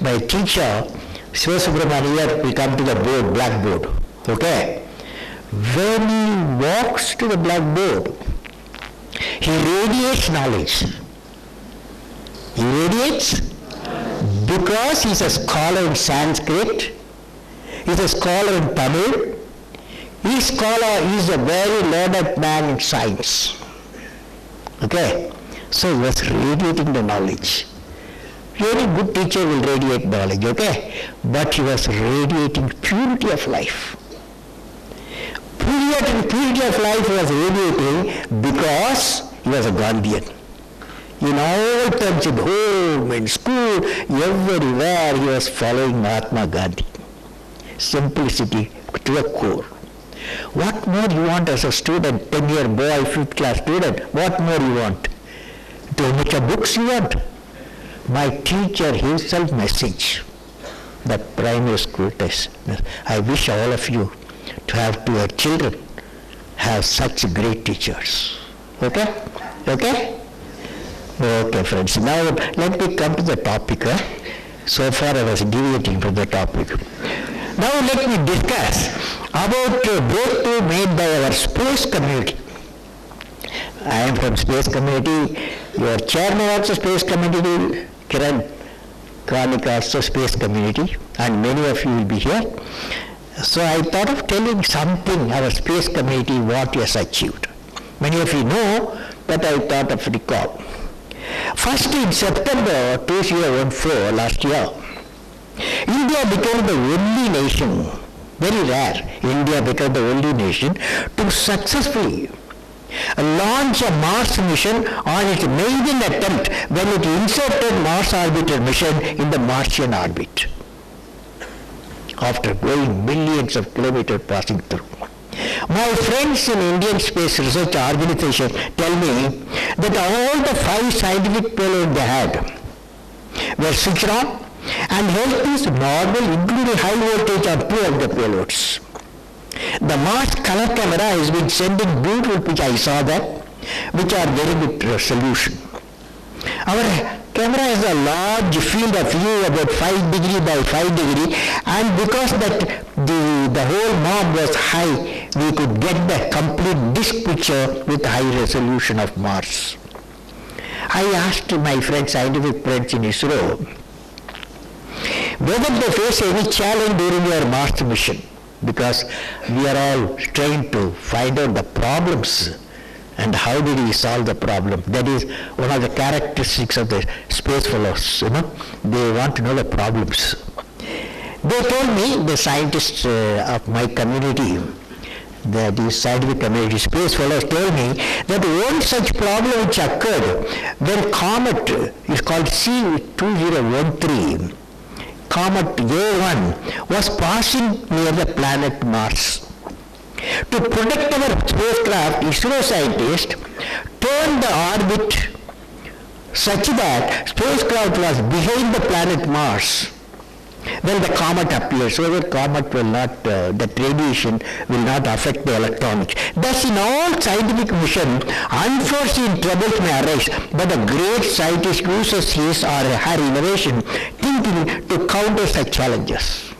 My teacher, Sivasubramanian, will come to the board, blackboard. Okay? When he walks to the blackboard, he radiates knowledge. He radiates because he's a scholar in Sanskrit, he's a scholar in Tamil, he's a very learned man in science. Okay? So he was radiating the knowledge. Really good teacher will radiate knowledge, okay? But he was radiating purity of life. Purity of life he was radiating because he was a Gandhian. In all terms, in home, in school, everywhere he was following Mahatma Gandhi. Simplicity to the core. What more you want as a student, 10-year boy, 5th class student? What more you want? How much of books you want? My teacher himself message, the primary school test. I wish all of you to have to your children have such great teachers. Okay? Okay? Okay, friends. Now let me come to the topic. So far I was deviating from the topic. Now let me discuss about a breakthrough made by our space community. I am from space community. Your chairman also space community. Kiran Kranika also space community. And many of you will be here. So I thought of telling something our space community what has achieved. Many of you know, but I thought of recall. First, in September 2014, last year, India became the only nation, very rare, India became the only nation to successfully launch a Mars mission on its maiden attempt when it inserted Mars orbiter mission in the Martian orbit, after going millions of kilometers passing through. My friends in Indian Space Research Organization tell me that all the 5 scientific payloads they had were switched on and health is normal, including high voltage on 2 of the payloads. The Mars color camera has been sending beautiful pictures, I saw that, which are very good resolution. Our camera has a large field of view about 5 degree by 5 degree, and because that the whole knob was high, we could get the complete disk picture with high resolution of Mars. I asked my friends, scientific friends in ISRO, whether they face any challenge during your Mars mission, because we are all trying to find out the problems and how did we solve the problem. That is one of the characteristics of the space fellows, they want to know the problems. They told me, the scientists of my community, the scientific community, space fellows told me that one such problem which occurred when comet is called C2013, comet A1 was passing near the planet Mars. To protect our spacecraft, ISRO scientists turned the orbit such that spacecraft was behind the planet Mars when the comet appears, so that comet will not, that radiation will not affect the electronics. Thus, in all scientific mission, unforeseen troubles may arise, but a great scientist uses his or her innovation thinking to counter such challenges.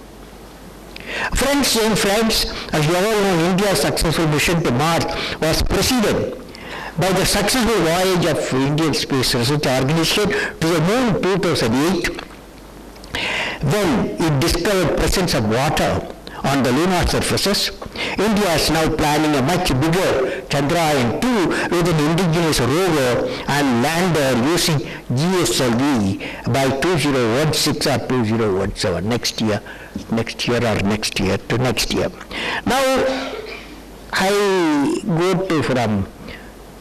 Friends, young friends, as you all know, India's successful mission to Mars was preceded by the successful voyage of Indian Space Research Organization to the Moon in 2008, when it discovered presence of water on the lunar surfaces. India is now planning a much bigger Chandrayaan-2 with an indigenous rover and lander using GSLV by 2016 or 2017, next year to next year. Now, I go to from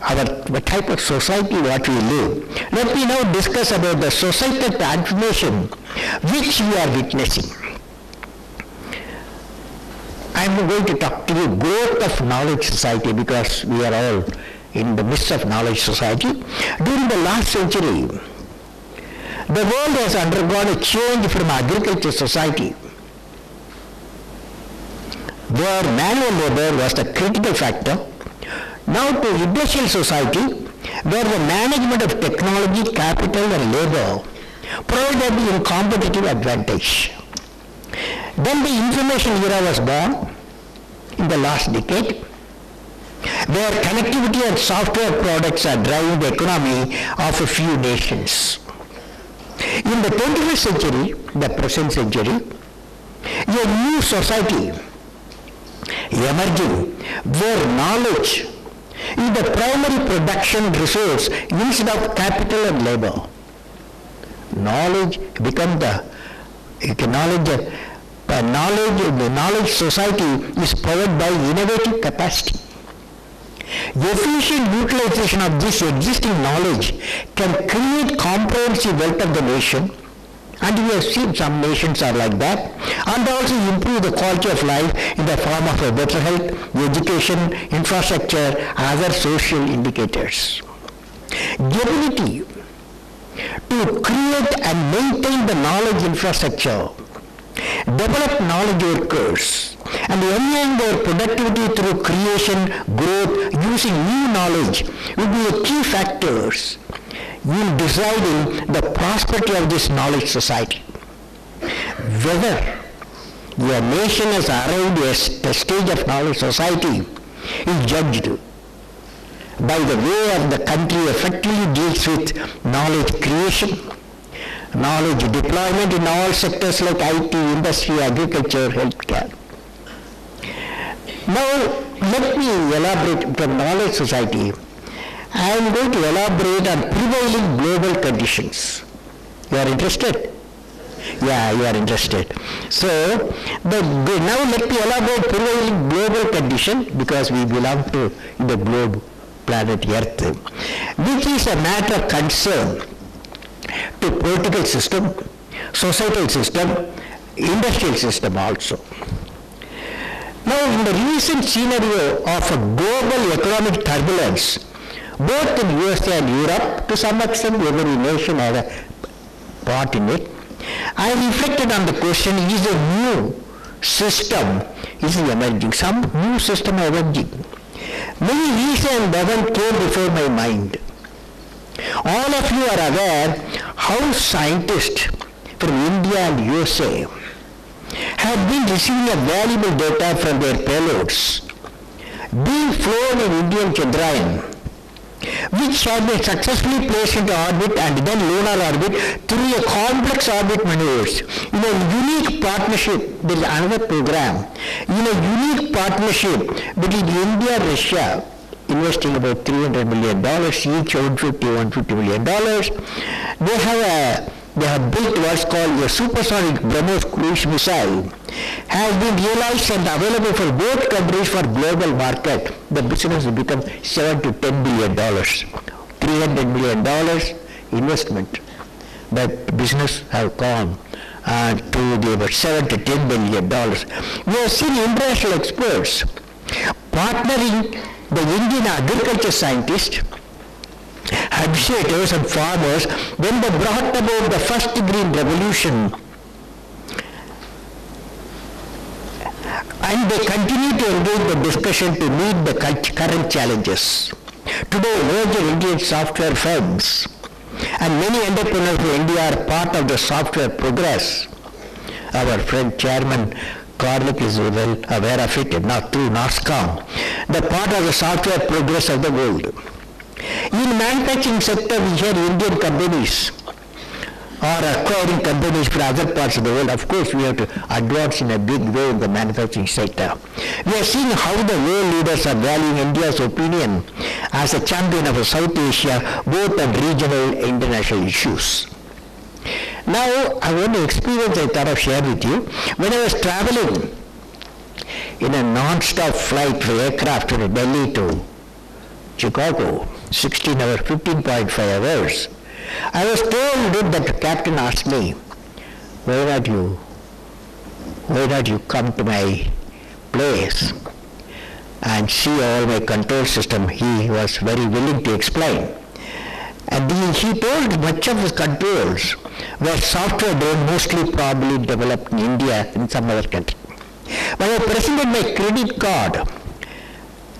our type of society what we live. Let me now discuss about the societal transformation which we are witnessing. I am going to talk to you growth of knowledge society, because we are all in the midst of knowledge society. During the last century, the world has undergone a change from agriculture society, where manual labor was the critical factor, now to industrial society, where the management of technology, capital and labor provided in competitive advantage. Then the information era was born in the last decade, where connectivity and software products are driving the economy of a few nations. In the 21st century, the present century, a new society emerging where knowledge is the primary production resource instead of capital and labor. Knowledge becomes the knowledge society is powered by innovative capacity. Efficient utilization of this existing knowledge can create comprehensive wealth of the nation, and we have seen some nations are like that, and also improve the quality of life in the form of a better health, education, infrastructure, other social indicators. The ability to create and maintain the knowledge infrastructure, develop knowledge workers, and enhance their productivity through creation, growth, using new knowledge will be the key factors in deciding the prosperity of this knowledge society. Whether a nation has arrived at the stage of knowledge society is judged by the way of the country effectively deals with knowledge creation, knowledge deployment in all sectors like IT, industry, agriculture, healthcare. Now, let me elaborate from knowledge society. I am going to elaborate on prevailing global conditions. You are interested? Yeah, you are interested. So, now let me elaborate prevailing global condition, because we belong to the globe, planet Earth, which is a matter of concern to political system, societal system, industrial system also. Now, in the recent scenario of a global economic turbulence, both in USA and Europe, to some extent every nation has a part in it, I reflected on the question, is a new system emerging? Some new system emerging. Many recent events came before my mind. All of you are aware how scientists from India and USA have been receiving a valuable data from their payloads being flown in Indian Chandrayaan, which have been successfully placed into orbit and then lunar orbit through a complex orbit maneuvers. In a unique partnership, there is another program, in a unique partnership between India and Russia, investing about $300 million, each $150 million. They have built what's called a supersonic BrahMos cruise missile, has been realized and available for both countries for global market. The business has become $7 to $10 billion. $300 million investment. That business have gone to the about $7 to $10 billion. We have seen international experts partnering the Indian agriculture scientists, administrators and farmers when they brought about the first green revolution, and they continue to engage the discussion to meet the current challenges. Today, major Indian software firms and many entrepreneurs in India are part of the software progress. Our friend Chairman Karnik is well aware of it, not through NORSCOM, the part of the software progress of the world. In manufacturing sector, we hear Indian companies are acquiring companies from other parts of the world. Of course, we have to advance in a big way in the manufacturing sector. We are seeing how the world leaders are valuing India's opinion as a champion of South Asia, both on regional and international issues. Now, I want to experience I thought of share with you. When I was traveling in a non-stop flight for aircraft from Delhi to Chicago, 16 hours, 15.5 hours, I was told that the captain asked me, why not you come to my place and see all my control system? He was very willing to explain. And he told much of his controls were software driven, mostly probably developed in India and some other country. When I presented my credit card,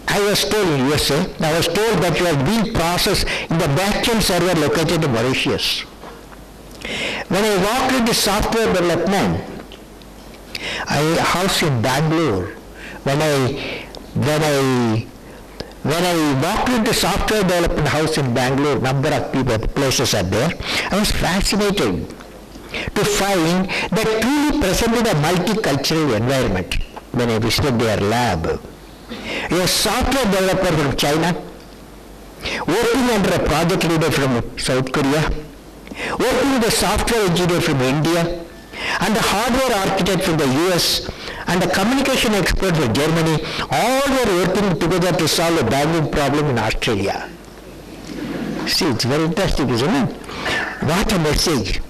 I was told in USA, I was told that it was being processed in the backend server located in Mauritius. When I walked into software development, house in Bangalore, when I walked into software development house in Bangalore, number of people, places are there, I was fascinated to find that truly presented a multicultural environment when I visited their lab. A software developer from China, working under a project leader from South Korea, working with a software engineer from India, and a hardware architect from the US, and a communication expert from Germany, all were working together to solve a banking problem in Australia. See, it's very interesting, isn't it? What a message.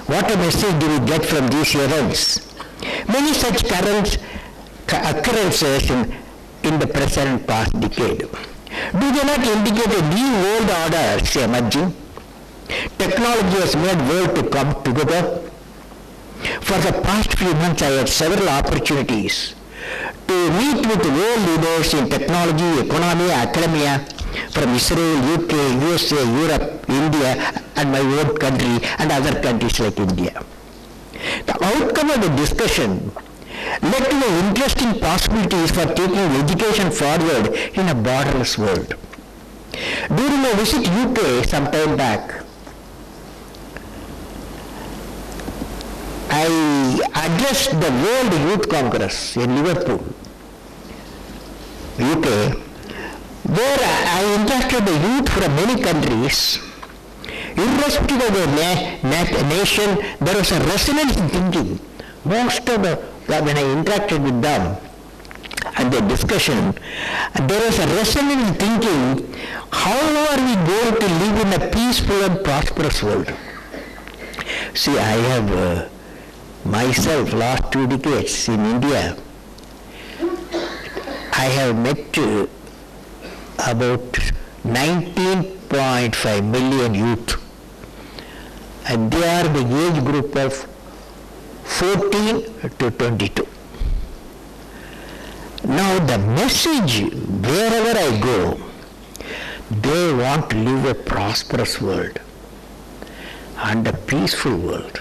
What a message do we get from these events? Many such occurrences in the present past decade. Do they not indicate a new world order is emerging? Technology has made world to come together. For the past few months I had several opportunities to meet with world leaders in technology, economy, academia from Israel, UK, USA, Europe, India, and my own country and other countries like India. The outcome of the discussion led to the interesting possibilities for taking education forward in a borderless world. During my visit to UK some time back, I addressed the World Youth Congress in Liverpool, UK, where I interacted the youth from many countries. Irrespective of the nation, there was a resonance in thinking. Most of when I interacted with them and the discussion, there was a resonance in thinking, how are we going to live in a peaceful and prosperous world? See, I have myself last 2 decades in India. I have met about 19.5 million youth, and they are the age group of 14 to 22. Now the message, wherever I go, they want to live a prosperous world and a peaceful world.